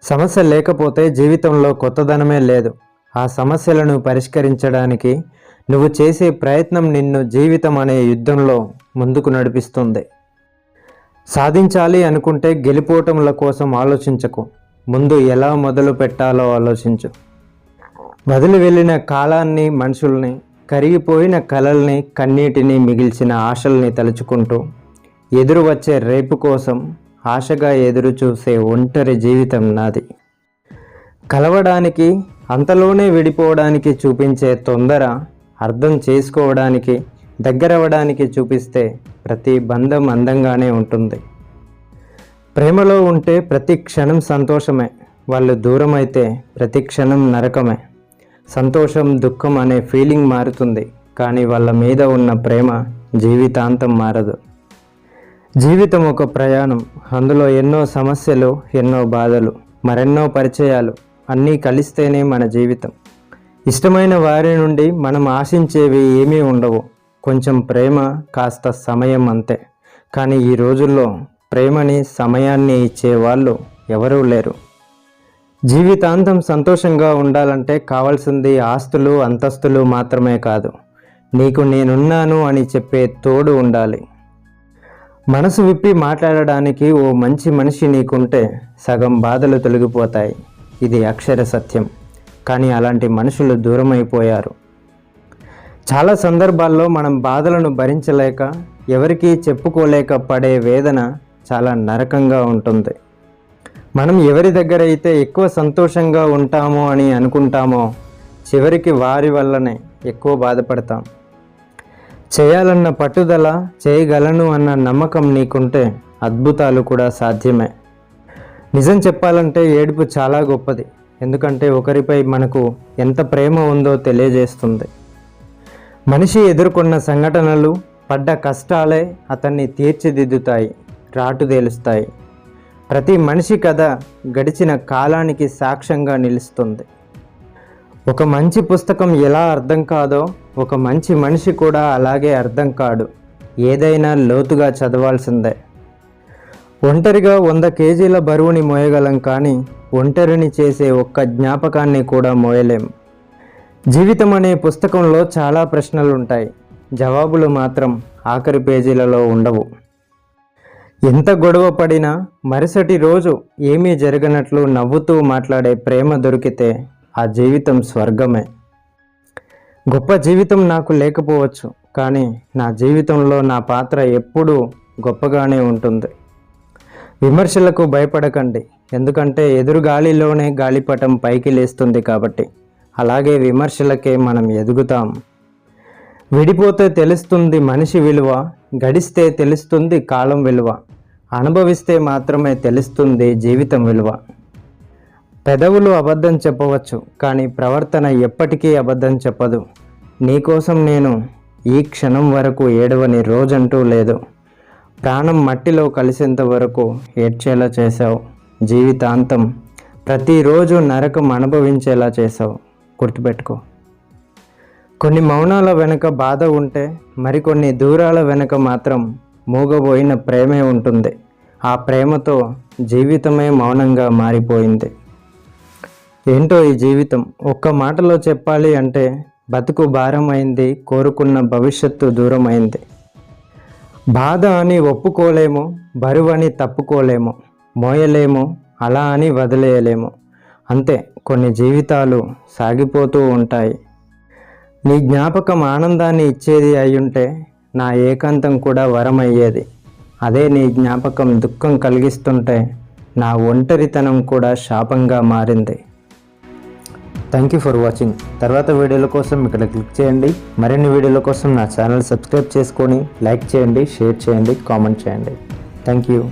సమస్య లేకపోతే జీవితంలో కొత్తదనమే లేదు. ఆ సమస్యలను పరిష్కరించడానికి నువ్వు చేసే ప్రయత్నం నిన్ను జీవితం అనే యుద్ధంలో ముందుకు నడిపిస్తుంది. సాధించాలి అనుకుంటే గెలుపోటముల కోసం ఆలోచించకు, ముందు ఎలా మొదలు పెట్టాలో ఆలోచించు. వదిలి వెళ్ళిన కాలాన్ని, మనుషుల్ని, కరిగిపోయిన కలల్ని, కన్నీటిని, మిగిల్చిన ఆశల్ని తలుచుకుంటూ ఎదురు వచ్చే రేపు కోసం ఆశగా ఎదురు చూసే ఒంటరి జీవితం నాది. కలవడానికి, అంతలోనే విడిపోవడానికి చూపించే తొందర, అర్థం చేసుకోవడానికి, దగ్గరవడానికి చూపిస్తే ప్రతి బంధం అందంగానే ఉంటుంది. ప్రేమలో ఉంటే ప్రతి క్షణం సంతోషమే, వాళ్ళు దూరం అయితే ప్రతి క్షణం నరకమే. సంతోషం, దుఃఖం అనే ఫీలింగ్ మారుతుంది, కానీ వాళ్ళ మీద ఉన్న ప్రేమ జీవితాంతం మారదు. జీవితం ఒక ప్రయాణం, అందులో ఎన్నో సమస్యలు, ఎన్నో బాధలు, మరెన్నో పరిచయాలు అన్నీ కలిస్తేనే మన జీవితం. ఇష్టమైన వారి నుండి మనం ఆశించేవి ఏమీ ఉండవు, కొంచెం ప్రేమ, కాస్త సమయం అంతే. కానీ ఈ రోజుల్లో ప్రేమని, సమయాన్ని ఇచ్చేవాళ్ళు ఎవరూ లేరు. జీవితాంతం సంతోషంగా ఉండాలంటే కావాల్సింది ఆస్తులు, అంతస్తులు మాత్రమే కాదు, నీకు నేనున్నాను అని చెప్పే తోడు ఉండాలి. మనసు విప్పి మాట్లాడడానికి ఓ మంచి మనిషి నీకుంటే సగం బాధలు తొలగిపోతాయి. ఇది అక్షర సత్యం. కానీ అలాంటి మనుషులు దూరం అయిపోయారు. చాలా సందర్భాల్లో మనం బాధలను భరించలేక, ఎవరికీ చెప్పుకోలేక పడే వేదన చాలా నరకంగా ఉంటుంది. మనం ఎవరి దగ్గర అయితే ఎక్కువ సంతోషంగా ఉంటామో అని అనుకుంటామో, చివరికి వారి వల్లనే ఎక్కువ బాధపడతాం. చేయాలన్న పట్టుదల, చేయగలను అన్న నమ్మకం నీకుంటే అద్భుతాలు కూడా సాధ్యమే. నిజం చెప్పాలంటే ఏడుపు చాలా గొప్పది, ఎందుకంటే ఒకరిపై మనకు ఎంత ప్రేమ ఉందో తెలియజేస్తుంది. మనిషి ఎదుర్కొన్న సంఘటనలు, పడ్డ కష్టాలే అతన్ని తీర్చిదిద్దుతాయి, రాటుదేలుస్తాయి. ప్రతి మనిషి కథ గడిచిన కాలానికి సాక్ష్యంగా నిలుస్తుంది. ఒక మంచి పుస్తకం ఎలా అర్థం కాదో, ఒక మంచి మనిషి కూడా అలాగే అర్థం కాడు. ఏదైనా లోతుగా చదవాల్సిందే. ఒంటరిగా 100 కేజీల బరువుని మోయగలం, కానీ ఒంటరిని చేసే ఒక్క జ్ఞాపకాన్ని కూడా మోయలేం. జీవితం అనే పుస్తకంలో చాలా ప్రశ్నలు ఉంటాయి, జవాబులు మాత్రం ఆఖరి పేజీలలో ఉండవు. ఎంత గొడవ పడినా మరుసటి రోజు ఏమీ జరగనట్లు నవ్వుతూ మాట్లాడే ప్రేమ దొరికితే ఆ జీవితం స్వర్గమే. గొప్ప జీవితం నాకు లేకపోవచ్చు, కానీ నా జీవితంలో నా పాత్ర ఎప్పుడూ గొప్పగానే ఉంటుంది. విమర్శలకు భయపడకండి, ఎందుకంటే ఎదురు గాలిలోనే గాలిపటం పైకి లేస్తుంది కాబట్టి. అలాగే విమర్శలకే మనం ఎదుగుతాం. విడిపోతే తెలుస్తుంది మనిషి విలువ, గడిస్తే తెలుస్తుంది కాలం విలువ, అనుభవిస్తే మాత్రమే తెలుస్తుంది జీవితం విలువ. పెదవులు అబద్ధం చెప్పవచ్చు, కానీ ప్రవర్తన ఎప్పటికీ అబద్ధం చెప్పదు. నీకోసం నేను ఈ క్షణం వరకు ఏడవని రోజంటూ లేదు. ప్రాణం మట్టిలో కలిసేంత వరకు ఏడ్చేలా చేశావు. జీవితాంతం ప్రతిరోజు నరకం అనుభవించేలా చేశావు. గుర్తుపెట్టుకో. కొన్ని మౌనాల వెనుక బాధ ఉంటే, మరికొన్ని దూరాల వెనుక మాత్రం మూగబోయిన ప్రేమే ఉంటుంది. ఆ ప్రేమతో జీవితమే మౌనంగా మారిపోయింది. ఏంటో ఈ జీవితం, ఒక్క మాటలో చెప్పాలి అంటే బతుకు భారం అయింది, కోరుకున్న భవిష్యత్తు దూరం అయింది. బాధ అని ఒప్పుకోలేము, బరువని తప్పుకోలేము, మోయలేము, అలా అని వదిలేయలేము. అంతే, కొన్ని జీవితాలు సాగిపోతూ ఉంటాయి. నీ జ్ఞాపకం ఆనందాన్ని ఇచ్చేది అయ్యుంటే నా ఏకాంతం కూడా వరం అయ్యేది. అదే నీ జ్ఞాపకం దుఃఖం కలిగిస్తుంటే నా ఒంటరితనం కూడా శాపంగా మారింది. Thank you for watching. తర్వాత వీడియోల కోసం ఇక్కడ క్లిక్ చేయండి. మరిన్ని వీడియోల కోసం నా ఛానల్ సబ్స్క్రైబ్ చేసుకొని లైక్ చేయండి, షేర్ చేయండి, కామెంట్ చేయండి. Thank you.